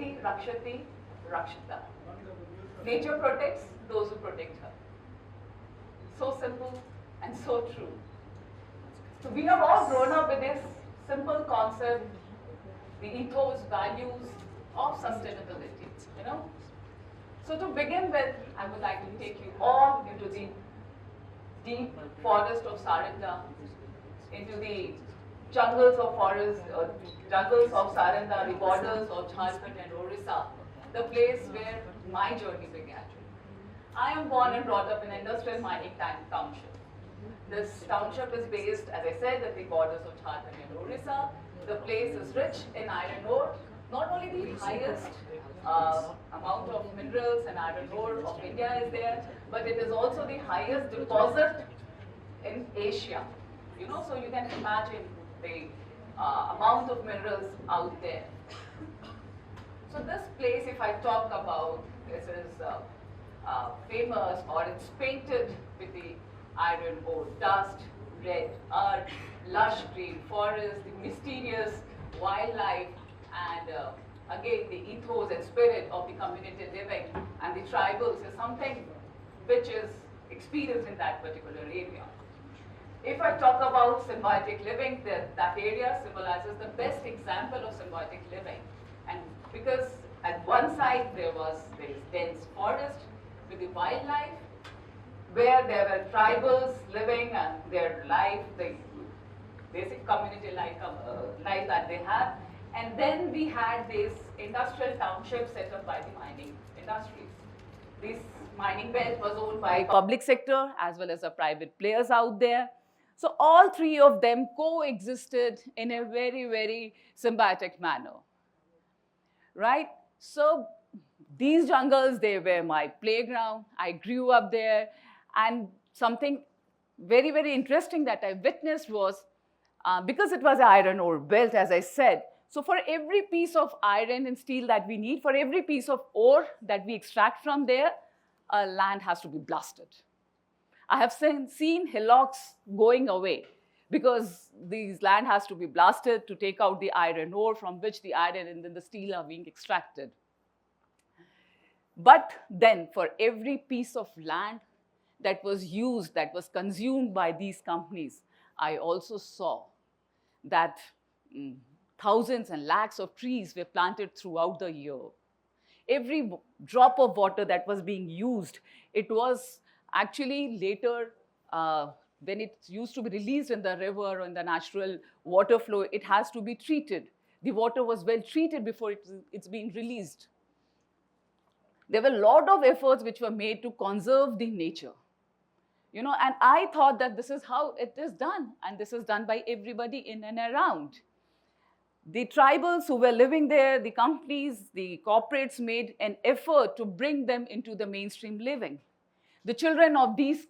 Prakriti Rakshati Rakshita. Nature protects those who protect her. So simple and so true. So we have all grown up with this simple concept, the ethos, values of sustainability, you know. So to begin with, I would like to take you all into the deep forest of Sarinda, into the jungles of Sarinda, the borders of Jharkhand and Orissa, the place where my journey began. I am born and brought up in industrial mining township. This township is based, as I said, at the borders of Jharkhand and Orissa. The place is rich in iron ore, not only the highest amount of minerals and iron ore of India is there, but it is also the highest deposit in Asia. You know, so you can imagine the amount of minerals out there. So this place, if I talk about, this is famous, or it's painted with the iron ore dust, red earth, lush green forest, the mysterious wildlife, and again the ethos and spirit of the community living and the tribals is something which is experienced in that particular area. If I talk about symbiotic living, that area symbolizes the best example of symbiotic living. And because at one side there is dense forest with the wildlife, where there were tribals living and their life, the basic community life that they have. And then we had this industrial township set up by the mining industries. This mining belt was owned by public sector as well as the private players out there. So all three of them coexisted in a very, very symbiotic manner, right? So these jungles, they were my playground. I grew up there. And something very, very interesting that I witnessed was, because it was an iron ore belt, as I said, so for every piece of iron and steel that we need, for every piece of ore that we extract from there, land has to be blasted. I have seen hillocks going away because these land has to be blasted to take out the iron ore from which the iron and then the steel are being extracted. But then for every piece of land that was used, that was consumed by these companies, I also saw that thousands and lakhs of trees were planted throughout the year. Every drop of water that was being used, it was actually later, when it used to be released in the river or in the natural water flow, it has to be treated. The water was well treated before it's being released. There were a lot of efforts which were made to conserve the nature. You know, and I thought that this is how it is done, and this is done by everybody in and around. The tribals who were living there, the companies, the corporates made an effort to bring them into the mainstream living. The children of these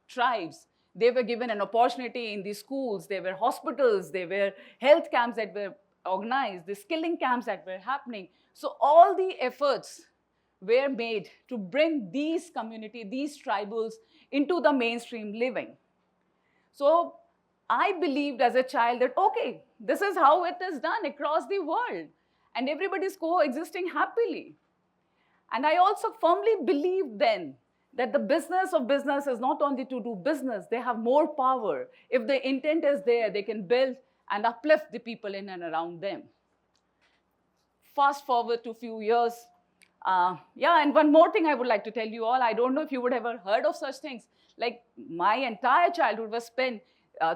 tribes, they were given an opportunity in the schools, there were hospitals, there were health camps that were organized, the skilling camps that were happening. So all the efforts were made to bring these community, these tribals into the mainstream living. So I believed as a child that, okay, this is how it is done across the world, and everybody's coexisting happily. And I also firmly believed then that the business of business is not only to do business, they have more power. If the intent is there, they can build and uplift the people in and around them. Fast forward to a few years, and one more thing I would like to tell you all. I don't know if you would have ever heard of such things. Like my entire childhood was spent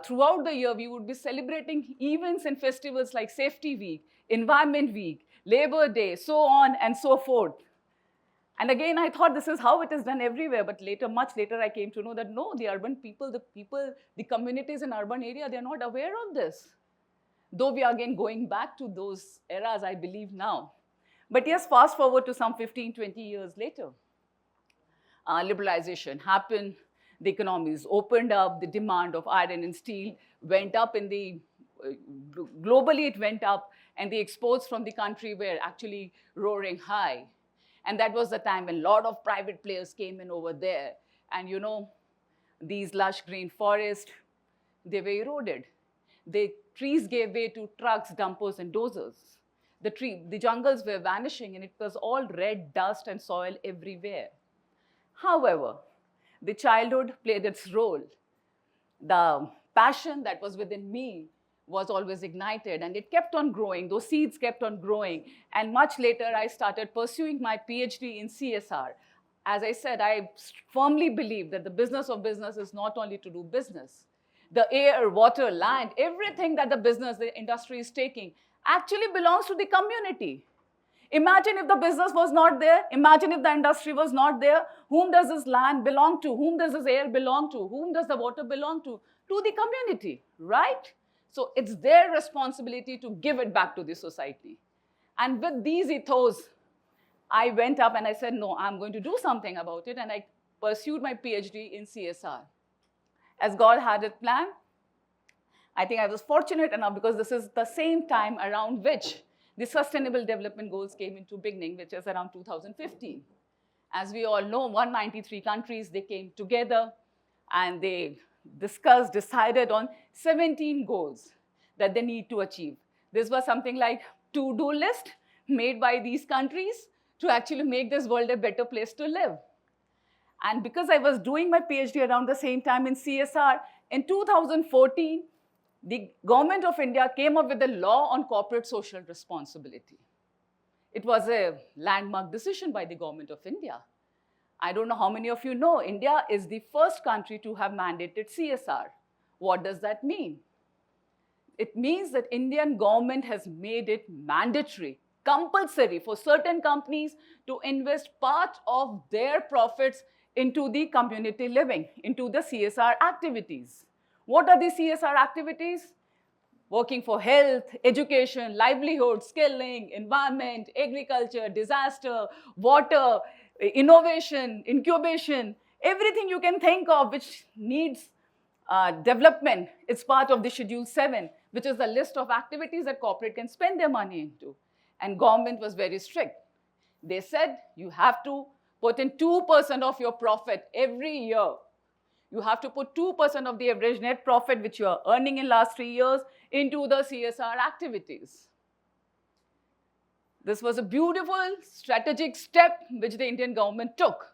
throughout the year. We would be celebrating events and festivals like Safety Week, Environment Week, Labor Day, so on and so forth. And again, I thought this is how it is done everywhere. But later, much later, I came to know that no, the urban people, the communities in urban area, they're not aware of this. Though we are again going back to those eras, I believe now. But yes, fast forward to some 15, 20 years later. Liberalization happened, the economies opened up, the demand of iron and steel went up globally it went up, and the exports from the country were actually roaring high. And that was the time when a lot of private players came in over there. And you know, these lush green forests, they were eroded. The trees gave way to trucks, dumpers, and dozers. The jungles were vanishing and it was all red dust and soil everywhere. However, the childhood played its role. The passion that was within me was always ignited and it kept on growing. Those seeds kept on growing. And much later, I started pursuing my PhD in CSR. As I said, I firmly believe that the business of business is not only to do business. The air, water, land, everything that the industry is taking actually belongs to the community. Imagine if the business was not there. Imagine if the industry was not there. Whom does this land belong to? Whom does this air belong to? Whom does the water belong to? To the community, right? So it's their responsibility to give it back to the society. And with these ethos, I went up and I said, no, I'm going to do something about it. And I pursued my PhD in CSR. As God had it planned, I think I was fortunate enough because this is the same time around which the Sustainable Development Goals came into beginning, which is around 2015. As we all know, 193 countries, they came together and they discussed, decided on 17 goals that they need to achieve. This was something like to-do list made by these countries to actually make this world a better place to live. And because I was doing my PhD around the same time in CSR, in 2014, the government of India came up with a law on corporate social responsibility. It was a landmark decision by the government of India. I don't know how many of you know, India is the first country to have mandated CSR. What does that mean? It means that Indian government has made it mandatory, compulsory for certain companies to invest part of their profits into the community living, into the CSR activities. What are the CSR activities? Working for health, education, livelihood, skilling, environment, agriculture, disaster, water, innovation, incubation, everything you can think of which needs development. It's part of the Schedule 7, which is the list of activities that corporate can spend their money into. And government was very strict. They said you have to put in 2% of your profit every year. You have to put 2% of the average net profit which you are earning in last 3 years into the CSR activities. This was a beautiful strategic step which the Indian government took.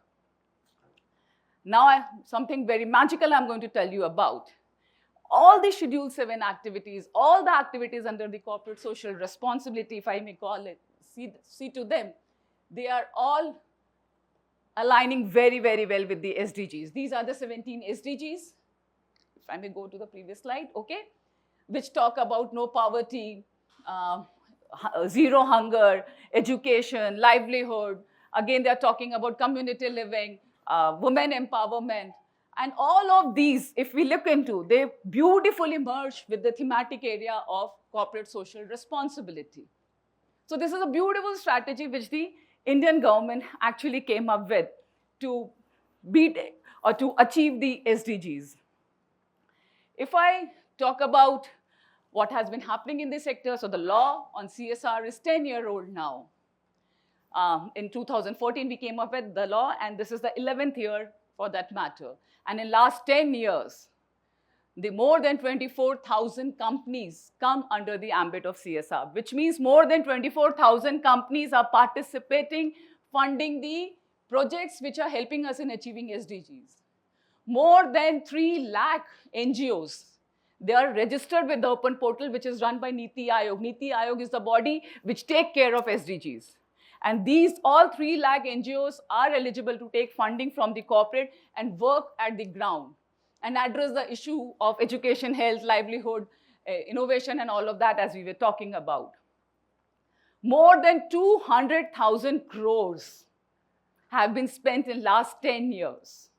Now, something very magical I'm going to tell you about. All the Schedule 7 activities, all the activities under the corporate social responsibility, if I may call it, see to them, they are all aligning very, very well with the SDGs. These are the 17 SDGs. If I may go to the previous slide, okay, which talk about no poverty, zero hunger, education, livelihood. Again, they're talking about community living, women empowerment. And all of these, if we look into, they beautifully merge with the thematic area of corporate social responsibility. So this is a beautiful strategy which the Indian government actually came up with to beat or to achieve the SDGs. If I talk about what has been happening in this sector, so the law on CSR is 10-year-old now. In 2014, we came up with the law, and this is the 11th year for that matter. And in last 10 years, the more than 24,000 companies come under the ambit of CSR, which means more than 24,000 companies are participating, funding the projects which are helping us in achieving SDGs. More than 3 lakh NGOs, they are registered with the open portal which is run by Niti Aayog. Niti Aayog is the body which take care of SDGs. And these all 3 lakh NGOs are eligible to take funding from the corporate and work at the ground and address the issue of education, health, livelihood, innovation, and all of that as we were talking about. More than 200,000 crores have been spent in last 10 years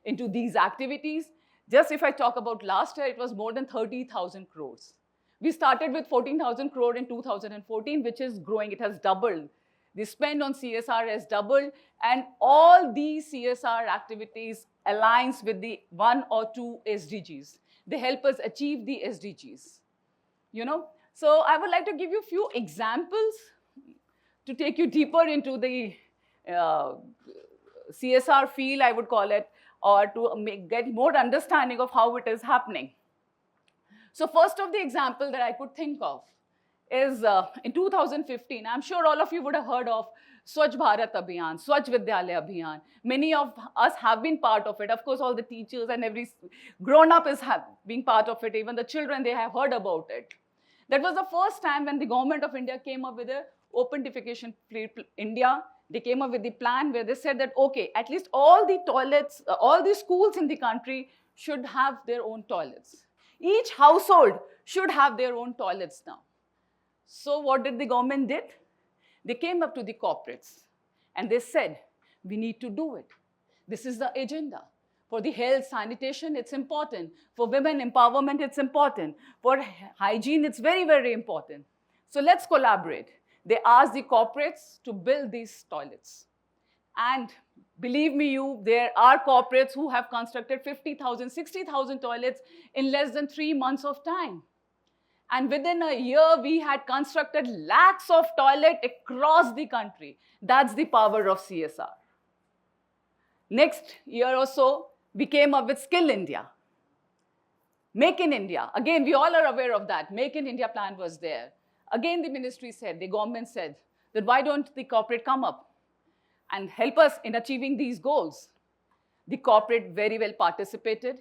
into these activities. Just if I talk about last year, it was more than 30,000 crores. We started with 14,000 crore in 2014, which is growing. It has doubled. The spend on CSR has doubled, and all these CSR activities aligns with the 1 or 2 SDGs. They help us achieve the SDGs. You know, so I would like to give you a few examples to take you deeper into the CSR field, I would call it, or to get more understanding of how it is happening. So first of the example that I could think of is in 2015, I'm sure all of you would have heard of Swachh Bharat Abhiyan, Swachh Vidyalaya Abhiyan. Many of us have been part of it. Of course, all the teachers and every grown-up is being part of it. Even the children, they have heard about it. That was the first time when the government of India came up with a open defecation free India. They came up with the plan where they said that, okay, at least all the toilets, all the schools in the country should have their own toilets. Each household should have their own toilets now. So what did the government did? They came up to the corporates and they said, we need to do it. This is the agenda. For the health, sanitation, it's important. For women empowerment, it's important. For hygiene, it's very, very important. So let's collaborate. They asked the corporates to build these toilets. And believe me, there are corporates who have constructed 50,000, 60,000 toilets in less than 3 months of time. And within a year, we had constructed lakhs of toilets across the country. That's the power of CSR. Next year or so, we came up with Skill India. Make in India. Again, we all are aware of that. Make in India plan was there. Again, the ministry said, the government said, that why don't the corporate come up and help us in achieving these goals? The corporate very well participated.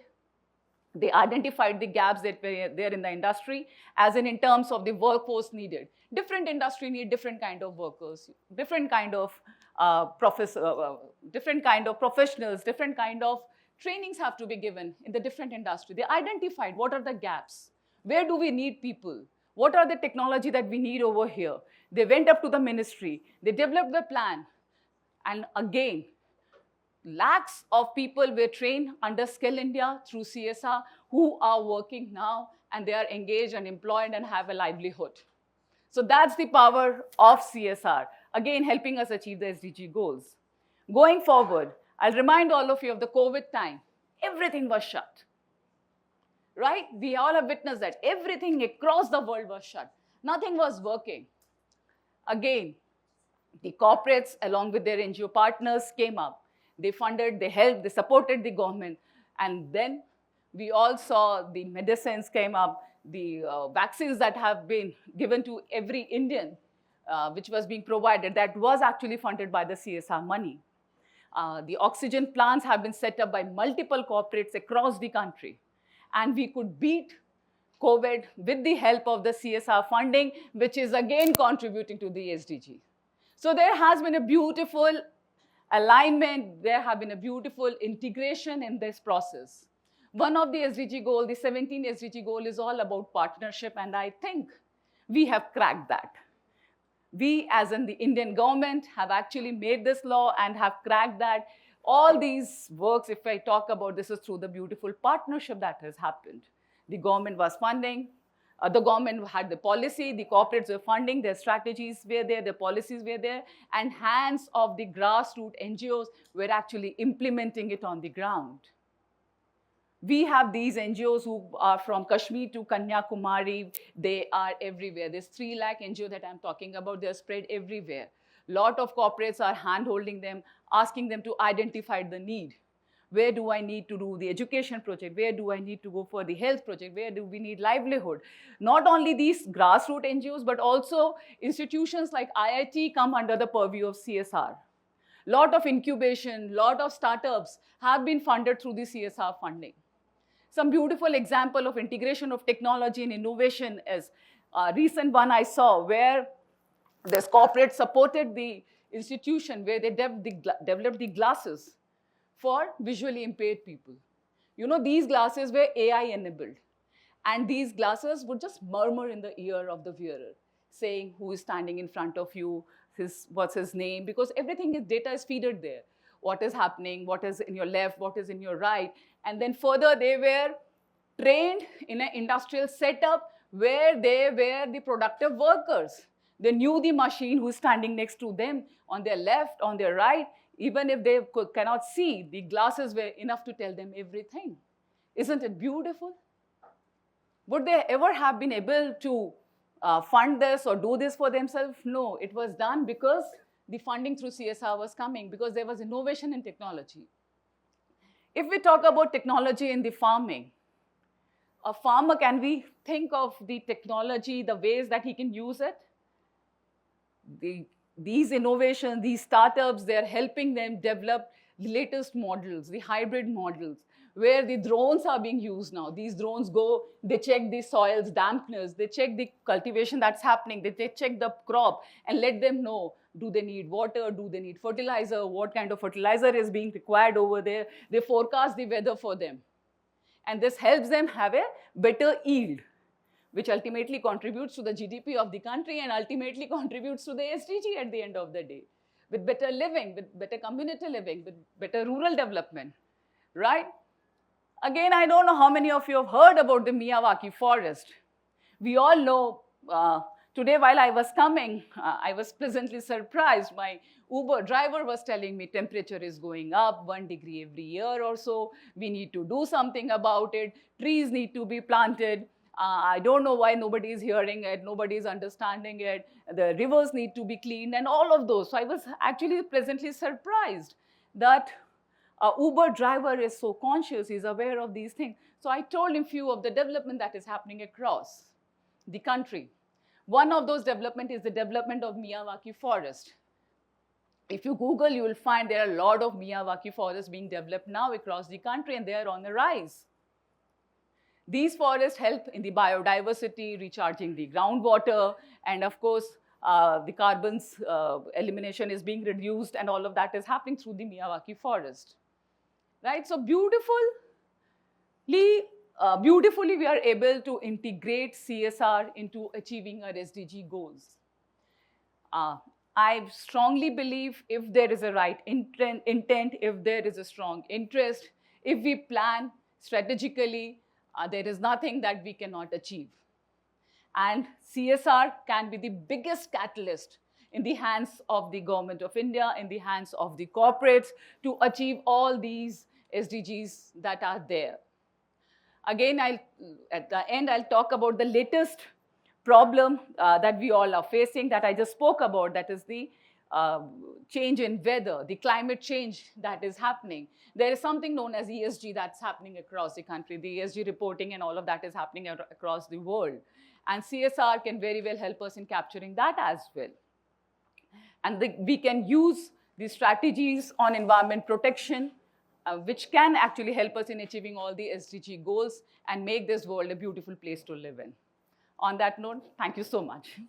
They identified the gaps that were there in the industry, as in terms of the workforce needed. Different industry need different kind of workers, different kind of professionals, different kind of trainings have to be given in the different industry. They identified what are the gaps, where do we need people, what are the technology that we need over here. They went up to the ministry, they developed the plan, and again, lakhs of people were trained under Skill India through CSR who are working now and they are engaged and employed and have a livelihood. So that's the power of CSR, again helping us achieve the SDG goals. Going forward, I'll remind all of you of the COVID time. Everything was shut, right? We all have witnessed that. Everything across the world was shut. Nothing was working. Again, the corporates along with their NGO partners came up. They funded, they helped, they supported the government. And then we all saw the medicines came up, the vaccines that have been given to every Indian, which was being provided, that was actually funded by the CSR money. The oxygen plants have been set up by multiple corporates across the country. And we could beat COVID with the help of the CSR funding, which is again contributing to the SDG. So there has been a beautiful alignment, there have been a beautiful integration in this process. One of the SDG goal, the 17th SDG goal is all about partnership, and I think we have cracked that. We, as in the Indian government, have actually made this law and have cracked that. All these works, if I talk about this, is through the beautiful partnership that has happened. The government was funding, the government had the policy, the corporates were funding, their strategies were there, their policies were there, and hands of the grassroots NGOs were actually implementing it on the ground. We have these NGOs who are from Kashmir to Kanyakumari. They are everywhere. There's 3 lakh NGO that I'm talking about. They're spread everywhere. A lot of corporates are hand-holding them, asking them to identify the need. Where do I need to do the education project? Where do I need to go for the health project? Where do we need livelihood? Not only these grassroots NGOs, but also institutions like IIT come under the purview of CSR. Lot of incubation, lot of startups have been funded through the CSR funding. Some beautiful example of integration of technology and innovation is a recent one I saw where this corporate supported the institution where they developed the glasses for visually impaired people. You know, these glasses were AI enabled. And these glasses would just murmur in the ear of the wearer, saying who is standing in front of you, what's his name, because everything is data is fed there. What is happening, what is in your left, what is in your right. And then further, they were trained in an industrial setup where they were the productive workers. They knew the machine who's standing next to them on their left, on their right. Even if they cannot see, the glasses were enough to tell them everything. Isn't it beautiful? Would they ever have been able to fund this or do this for themselves? No, it was done because the funding through CSR was coming, because there was innovation in technology. If we talk about technology in the farming, A farmer, can we think of the technology, the ways that he can use it? These innovations, these startups, they're helping them develop the latest models, the hybrid models, where the drones are being used now. These drones go, they check the soil's dampness, they check the cultivation that's happening, they check the crop and let them know, do they need water, do they need fertilizer, what kind of fertilizer is being required over there. They forecast the weather for them. And this helps them have a better yield, which ultimately contributes to the GDP of the country and ultimately contributes to the SDG at the end of the day, with better living, with better community living, with better rural development, right? Again, I don't know how many of you have heard about the Miyawaki forest. We all know, today while I was coming, I was pleasantly surprised. My Uber driver was telling me temperature is going up 1 degree every year or so. We need to do something about it. Trees need to be planted. I don't know why nobody is hearing it, nobody is understanding it. The rivers need to be cleaned and all of those. So I was actually pleasantly surprised that Uber driver is so conscious, he's aware of these things. So I told him few of the development that is happening across the country. One of those development is the development of Miyawaki forest. If you Google, you will find there are a lot of Miyawaki forests being developed now across the country, and they are on the rise. These forests help in the biodiversity, recharging the groundwater, and of course, the carbon's elimination is being reduced, and all of that is happening through the Miyawaki forest. Right? So beautifully, we are able to integrate CSR into achieving our SDG goals. I strongly believe if there is a right intent, if there is a strong interest, if we plan strategically, there is nothing that we cannot achieve. And CSR can be the biggest catalyst in the hands of the Government of India, in the hands of the corporates to achieve all these SDGs that are there. Again, at the end, I'll talk about the latest problem that we all are facing that I just spoke about, that is the change in weather, the climate change that is happening. There is something known as ESG that's happening across the country. The ESG reporting and all of that is happening across the world. And CSR can very well help us in capturing that as well. And we can use the strategies on environment protection, which can actually help us in achieving all the SDG goals and make this world a beautiful place to live in. On that note, thank you so much.